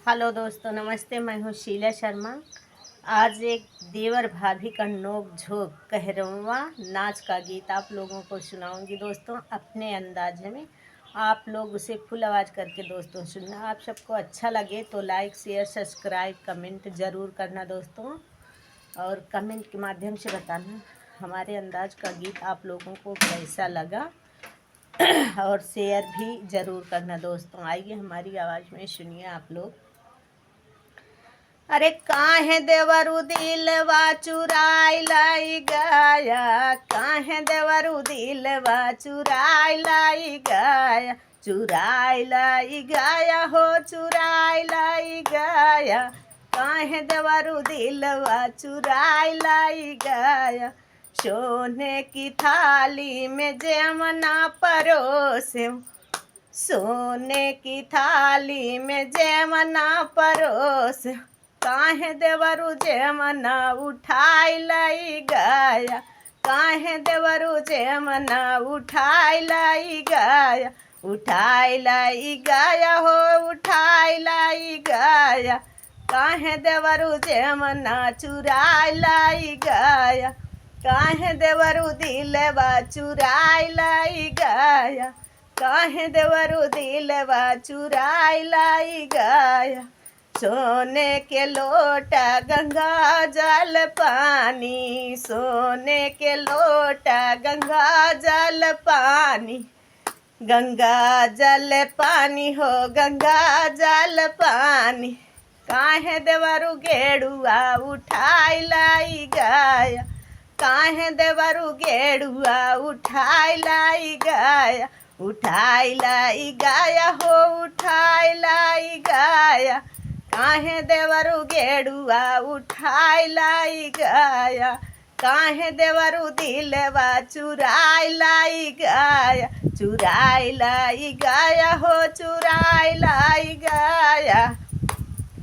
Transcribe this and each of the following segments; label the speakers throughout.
Speaker 1: Hello दोस्तों, नमस्ते। मैं हूँ शीला शर्मा। आज एक देवर भाभी का नोक झोंक कहरवा नाच का गीत आप लोगों को सुनाऊंगी दोस्तों, अपने अंदाज में। आप लोग उसे फुल आवाज़ करके दोस्तों सुनना। आप सबको अच्छा लगे तो लाइक, शेयर, सब्सक्राइब, कमेंट ज़रूर करना दोस्तों, और कमेंट के माध्यम से बताना हमारे अंदाज का गीत आप लोगों को कैसा लगा और शेयर भी ज़रूर करना दोस्तों। आइए हमारी आवाज़ में सुनिए आप लोग। अरे काहे देवरु दिलवा चुराई लाई गाया, काहे देवरु दिलवा चुराई लाई गाया, चुराई लाई गाया हो, चुराई लाई गाया। काहे देवरु दिलवा चुराई लाई गाया। सोने की थाली में जमना परोसे, सोने की थाली में जमना परोसे। काहे देवरु जमना उठाई लाई गाया, काहे देवरु जमना उठाई लाई गाया, उठाई लाई गाया हो, उठाई लाई गाया। काहे देवरु जमना चुराई लाई गाया, काहे देवरु दिलवा चुराई लाई गाया, काहे देवरु दिलवा चुराई लाई गाया। सोने के लोटा गंगा जल पानी, सोने के लोटा गंगा जल पानी, गंगा जल पानी हो, गंगा जल पानी। काहे देवरु गेड़ुआ उठाई लाई गाया, काहे देवरु गेड़ुआ उठाई लाई गाया, उठाई लाई गाया हो, उठाई लाई गाया। काहे देवरु गेड़ुआ उठाई लाई गाया, काहे देवरु दिलवा चुराई लाई गाया, चुराई लाई गाया हो, चुराई लाई गाया।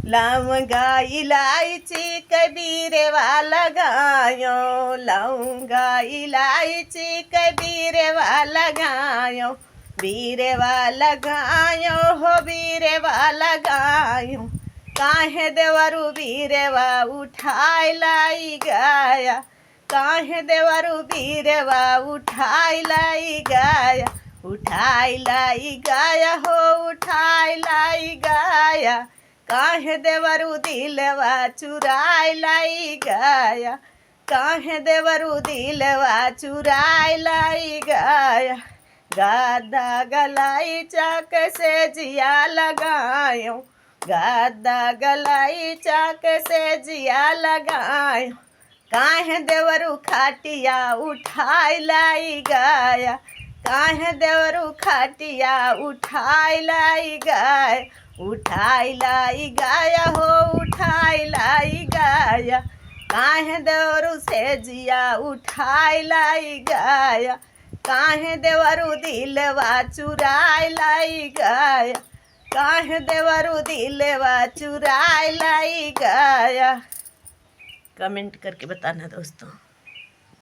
Speaker 1: लौंगा इलायची कबीरवा लगायो, लौंगा इलायची कबीरवा लगायो, बीरवा लगायो हो, बीरवा लगायो। काहे देवरु बीरवा उठाई लाई गाया, काहे देवरु बीरवा उठाई लाई गाया, उठाई लाई गाया हो, उठाई लाई गाया। काहे देवरु दिलवा चुराई लाई गाया, काहे देवरु दिलवा चुराई लाई गाया। गादा गलाई चाक से जिया लगायो, गादा गलाई चाक से जिया लगायो। काहे देवरु खाटिया उठाई लाई गाया, काहे देवरु खाटिया उठाई लाई गाया, उठाई लाई गाया हो, उठाई लाई गाया। काहे देवरु से जिया उठाई लाई गाया, काहे देवरु दिलवा चुराई लाई गाया, काहे देवरु दिलवा चुराई लाई गाया। कमेंट करके बताना दोस्तों।